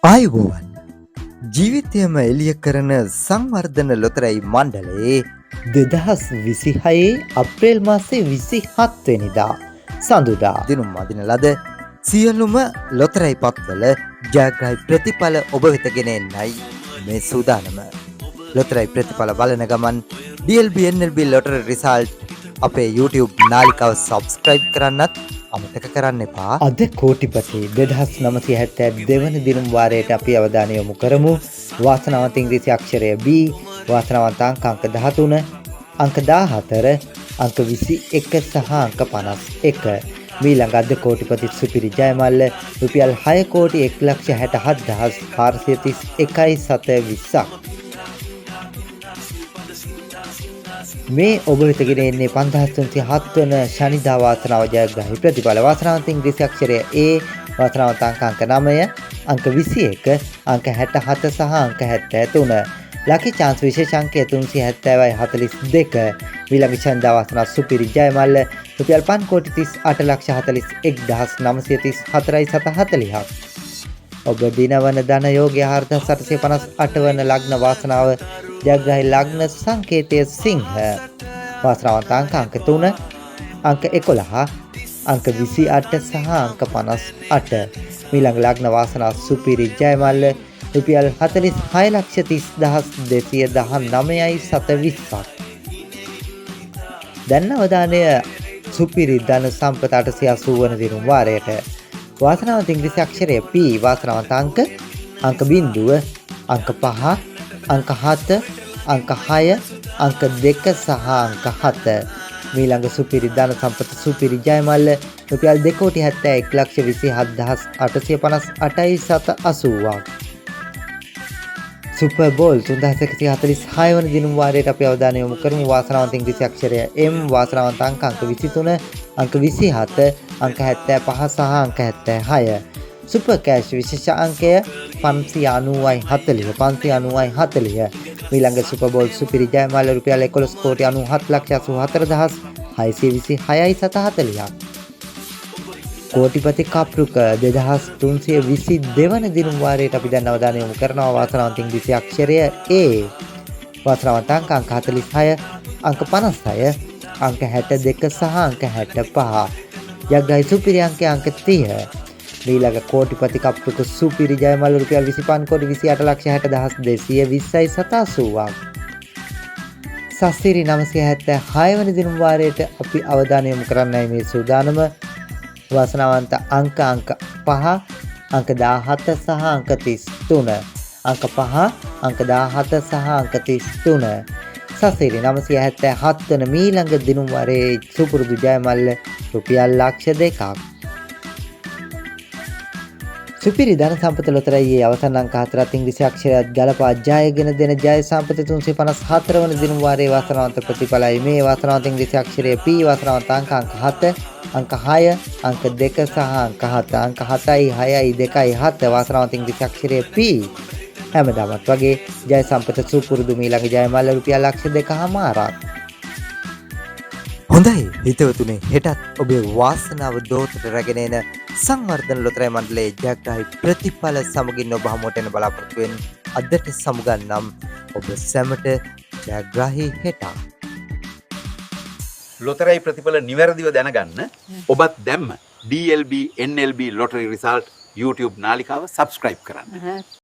ආයුබෝවන් ජීවිතයම එළිය කරන සංවර්ධන ලොතරැයි මණ්ඩලයේ 2026 අප්‍රේල් මාසේ 27 වෙනිදා සඳුදා දිනුම් අදින ලද සියලුම ලොතරැයි පත්වල ජයග්‍රහී ප්‍රතිඵල ඔබ වෙත ගෙන එන්නයි මේ සූදානම. ලොතරැයි ප්‍රතිඵල බලන ගමන් DLB NLB ලොටරි රිසල්ට් අපේ YouTube නාලිකාව සබ්ස්ක්‍රයිබ් කරන්නත් අමතක කරන්න එපා. අද කෝටිපති 2972 වන දිනුම් වාරයට අපි අවධානය යොමු කරමු. වාසනාවන්ත ඉංග්‍රීසි අක්ෂරය B, වාසනාවන්ත අංක 13, අංක 14, අංක 21 සහ අංක 51. මීළඟ අද කෝටිපති සුපිරි ජයමල්ල රුපියල් 6,67,431.720ක්. මේ ඔබ වෙත ගෙන එන්නේ 5307 වන ශනිදා වාසනාව ජයග්‍රහී ප්‍රතිඵල. වාසනාවන්ත ඉංග්‍රීසි අක්ෂරය A, වාසනාවන්ත අංක 9, අංක 21, අංක 67 සහ අංක 73. ලකි chance විශේෂ අංකය 370.42. ඊළඟ ශනිදා වාසනාව සුපිරි ජයමල්ල රුපියල් 5,41,41,434.40ක්. ඔබ දිනවන ධන යෝගය 4,858 වන ලග්න වාසනාව ජයග්‍රහී ලග්න සංකේතය සිංහ. වාසනාවන්ත අංක 3, අංක 11, අංක 28 සහ අංක 58. ඊළඟ ලග්න වාසනාව සුපිරි ජයමල්ල රුපියල් 46,30,219.720ක්. දැන් අවධානය සුපිරි ධන සම්පත 880 වන දිනුම් වාරයට. වාසනාවන්ත ඉංග්‍රීසි අක්ෂරය P, වාසනාවන්ත අංක 0, අංක 5, අංක 7, අංක 6, අංක 2 සහ අංක 7. මීළඟ සුපිරි ධන සම්පත සුපිරි ජයමල්ල රුපියල් 2,71,27,858.780ක්. සුපර් බෝල් 3146 වන දිනුම් වාරයට අපි අවධානය යොමු කරමු. වාසනාවන්ත ඉංග්‍රීසි අක්ෂරය M, වාසනාවන්ත අංක 23, අංක 27, අංක 75 සහ අංක 76. සුපර් කෑෂ් විශේෂ අංකය 590.40. ඊළඟ සුපර් බෝල් සුපිරි ජයමල්ල රුපියල් 11,97,84,626.40ක්. කෝටිපති කප්රුක 2322 වන දිනුම් වාරයට අපි දැන් අවධානය යොමු කරනවා. වාසනාවන්ත ඉංග්‍රීසි අක්ෂරය A, වාසනාවන්ත අංක 46, අංක 56, අංක 62 සහ අංක 65. ජයග්‍රහී සුපිරි අංකය අංක 30. ඊළඟ කෝටිපති කප්රුක සුපිරි ජයමල්ල රුපියල් 25,28,60,220.780ක්. සස්තිරි 976 වන දිනුම් වාරයට අපි අවධානය යොමු කරන්නයි මේ සූදානම. වාසනාවන්ත අංක 5, අංක 17 සහ අංක 33. අංක 5, අංක 17 සහ අංක 33. සසිරි 977 වන මීළඟ දිනුම් වාරයේ සුපුරුදු ජයමල්ල රුපියල් ලක්ෂ 2ක්. සුපිරි ධන සම්පත ලොතරැයියේ අවසන් අංක 4 ඉංග්‍රීසි අක්ෂරයත් ගලපා ජයගෙන දෙන ජය සම්පත 354 වන දිනුම් වාරයේ වාසනාවන්ත ප්‍රතිඵලයි මේ. වාසනාවන්ත ඉංග්‍රීසි අක්ෂරය P, වාසනාවන්ත අංක 7, අංක 6, අංක 2 සහ අංක 7. අංක 7යි 6යි 2යි 7. වාසනාවන්ත ඉංග්‍රීසි අක්ෂරය P. හැමදාමත් වගේ ජය සම්පත සුපුරුදු මීළඟ ජයමල්ල රුපියල් ලක්ෂ 2.5ක්. හොඳයි හිතවතුනි, හෙටත් ඔබේ වාසනාව දෝතට රැගෙන එන සංවර්ධන ලොතරැයි මණ්ඩලයේ ජයග්‍රහී ප්‍රතිඵල සමගින් ඔබ හමුවට එන බලාපොරොත්තු වෙන අදට සමුගන්නම් ඔබ සැමට ජයග්‍රහී හෙටක්. ලොතරැයි ප්‍රතිඵල නිවැරදිව දැනගන්න ඔබත් දැම්ම DLB NLB lottery result YouTube නාලිකාව සබ්ස්ක්‍රයිබ් කරන්න.